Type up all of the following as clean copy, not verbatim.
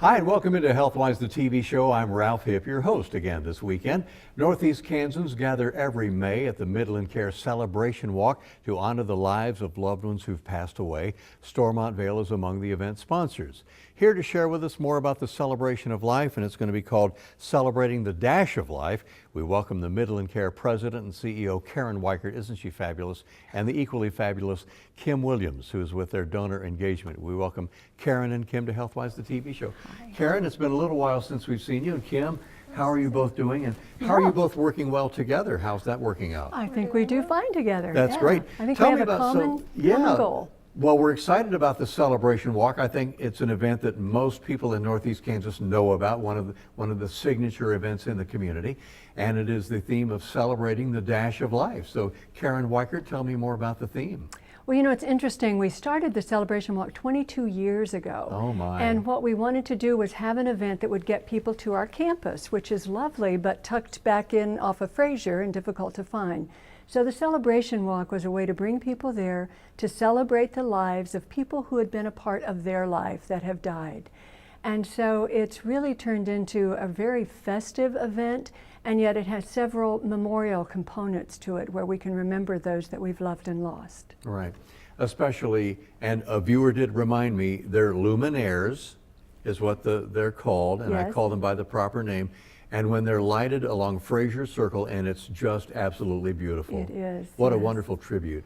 Hi, and welcome into HealthWise, the TV show. I'm Ralph Hipp, your host again this weekend. Northeast Kansans gather every May at the Midland Care Celebration Walk to honor the lives of loved ones who've passed away. Stormont Vail is among the event sponsors. Here to share with us more about the celebration of life, and it's going to be called Celebrating the Dash of Life, we welcome the Midland Care President and CEO, Karren Weichert, isn't she fabulous, and the equally fabulous Kim Williams, who is with their donor engagement. We welcome Karren and Kim to HealthWise, the TV show. Hi. Karren, it's been a little while since we've seen you, and Kim, how are you both doing, and how are you both working well together? How's that working out? I think we do fine together. That's great. I think Tell we me have a about common goal. Well, we're excited about the Celebration Walk. I think it's an event that most people in Northeast Kansas know about, one of the signature events in the community, and it is the theme of celebrating the dash of life. So, Karren Weichert, tell me more about the theme. Well, you know, it's interesting. We started the Celebration Walk 22 years ago. Oh, my. And what we wanted to do was have an event that would get people to our campus, which is lovely, but tucked back in off of Fraser and difficult to find. So the Celebration Walk was a way to bring people there to celebrate the lives of people who had been a part of their life that have died. And so it's really turned into a very festive event, and yet it has several memorial components to it where we can remember those that we've loved and lost. Right. Especially, and a viewer did remind me, they're luminaires is what they're called, and Yes. I call them by the proper name. And when they're lighted along Fraser Circle, and it's just absolutely beautiful. It is. What a yes. wonderful tribute.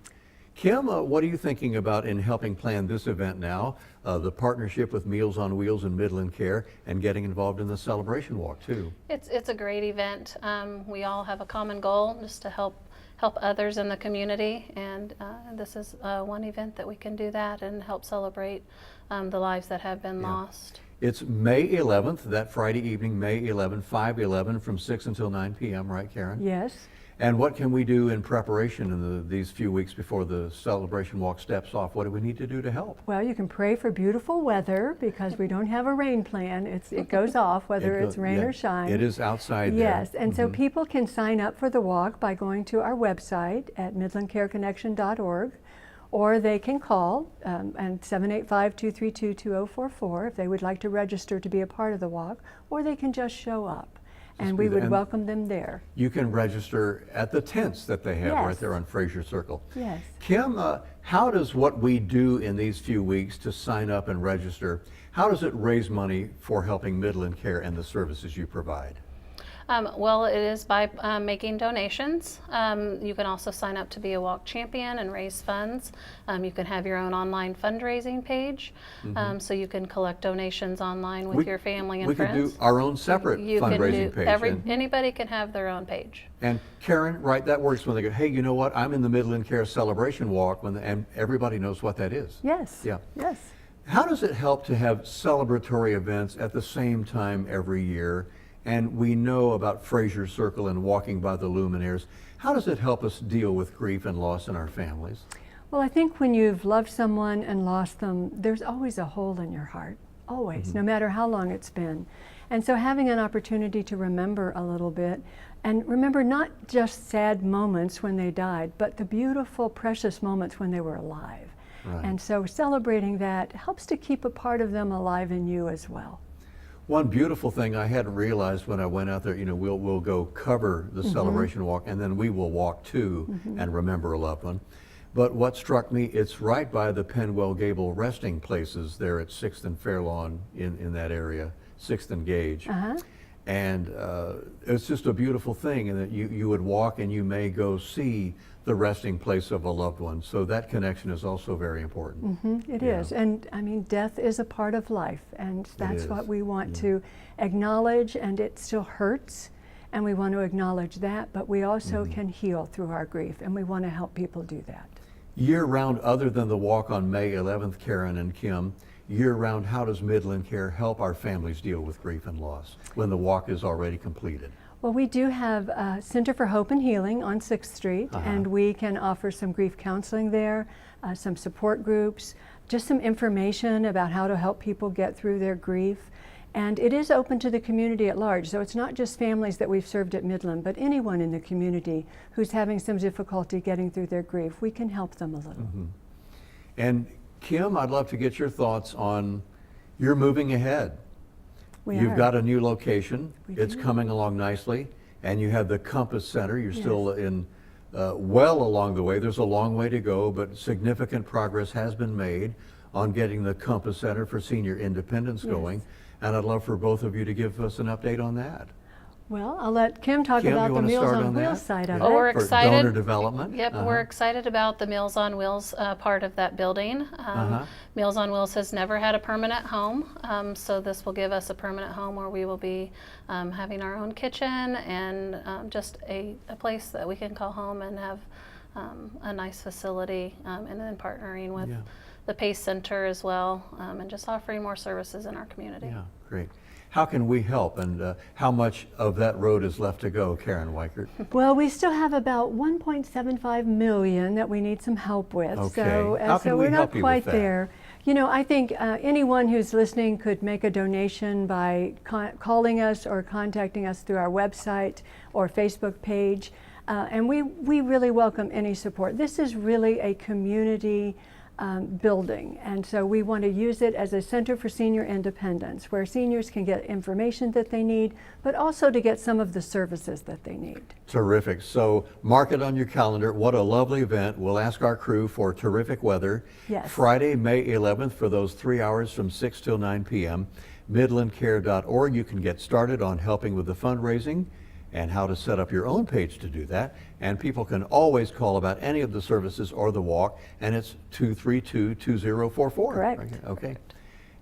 Kim, what are you thinking about in helping plan this event now, the partnership with Meals on Wheels and Midland Care, and getting involved in the Celebration Walk too? It's a great event. We all have a common goal, just to help others in the community, and this is one event that we can do that and help celebrate the lives that have been lost. It's May 11th, that Friday evening, May 11th, 5/11, from 6 until 9 p.m., right, Karren? Yes. And what can we do in preparation in these few weeks before the Celebration Walk steps off? What do we need to do to help? Well, you can pray for beautiful weather because we don't have a rain plan. It goes off whether it's rain or shine. It is outside Yes, there. and so people can sign up for the walk by going to our website at midlandcareconnection.org, or they can call and 785-232-2044 if they would like to register to be a part of the walk, or they can just show up. And we would welcome them there. You can register at the tents that they have right Yes. there on Fraser Circle. Yes. Kim, how does what we do in these few weeks to sign up and register, how does it raise money for helping Midland Care and the services you provide? Well, it is by making donations. You can also sign up to be a walk champion and raise funds. You can have your own online fundraising page, so you can collect donations online with your family and friends. We can do our own separate fundraising page. Anybody can have their own page. And Karren, right, that works when they go, hey, you know what, I'm in the Midland Care Celebration Walk, and everybody knows what that is. Yes. Yeah. Yes. How does it help to have celebratory events at the same time every year? And we know about Fraser Circle and walking by the luminaires. How does it help us deal with grief and loss in our families? Well, I think when you've loved someone and lost them, there's always a hole in your heart, always, no matter how long it's been. And so having an opportunity to remember a little bit, and remember not just sad moments when they died, but the beautiful, precious moments when they were alive. Right. And so celebrating that helps to keep a part of them alive in you as well. One beautiful thing I hadn't realized when I went out there, you know, we'll go cover the Celebration Walk, and then we will walk too and remember a loved one. But what struck me, it's right by the Penwell Gable resting places there at 6th and Fairlawn in that area, 6th and Gage. And it's just a beautiful thing, and that you would walk and you may go see the resting place of a loved one. So that connection is also very important. It is, and I mean, death is a part of life, and that's what we want to acknowledge, and it still hurts, and we want to acknowledge that, but we also can heal through our grief, and we want to help people do that. Year-round, other than the walk on May 11th, Karren and Kim, year-round, how does Midland Care help our families deal with grief and loss when the walk is already completed? Well, we do have a Center for Hope and Healing on 6th Street, and we can offer some grief counseling there, some support groups, just some information about how to help people get through their grief. And it is open to the community at large, so it's not just families that we've served at Midland, but anyone in the community who's having some difficulty getting through their grief, we can help them a little. And Kim, I'd love to get your thoughts on, you're moving ahead. You've got a new location. We It's do. coming along nicely. And you have the Compass Center. You're still in well along the way. There's a long way to go, but significant progress has been made on getting the Compass Center for Senior Independence going. And I'd love for both of you to give us an update on that. Well, I'll let Kim talk Kim, you about the wanna Meals start on on Wheels that? side of Yeah. it. Oh, we're For excited. donor development. Yep, we're excited about the Meals on Wheels part of that building. Meals on Wheels has never had a permanent home, so this will give us a permanent home where we will be having our own kitchen and just a place that we can call home and have a nice facility, and then partnering with the PACE Center as well, and just offering more services in our community. Yeah, great. How can we help, and how much of that road is left to go, Karren Weichert? Well, we still have about 1.75 million that we need some help with. Okay. So, How can we we're not help you with quite that? there. You know, I think anyone who's listening could make a donation by calling us or contacting us through our website or Facebook page. And we really welcome any support. This is really a community building, and so we want to use it as a center for senior independence, where seniors can get information that they need, but also to get some of the services that they need. Terrific. So mark it on your calendar. What a lovely event. We'll ask our crew for terrific weather. Yes. Friday, May 11th for those 3 hours from 6 till 9 p.m. MidlandCare.org. You can get started on helping with the fundraising and how to set up your own page to do that. And people can always call about any of the services or the walk, and it's 232-2044. Correct. Okay.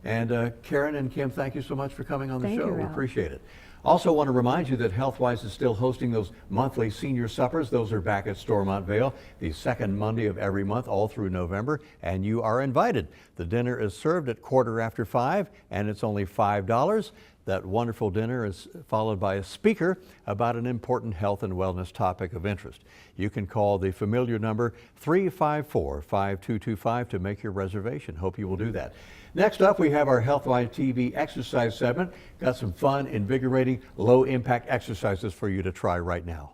And Karren and Kim, thank you so much for coming on the Thank show. you, We Ralph. appreciate it. Also want to remind you that HealthWise is still hosting those monthly senior suppers. Those are back at Stormont Vail, the second Monday of every month, all through November, and you are invited. The dinner is served at 5:15, and it's only $5. That wonderful dinner is followed by a speaker about an important health and wellness topic of interest. You can call the familiar number 354-5225 to make your reservation. Hope you will do that. Next up, we have our HealthWise TV exercise segment. Got some fun, invigorating, low-impact exercises for you to try right now.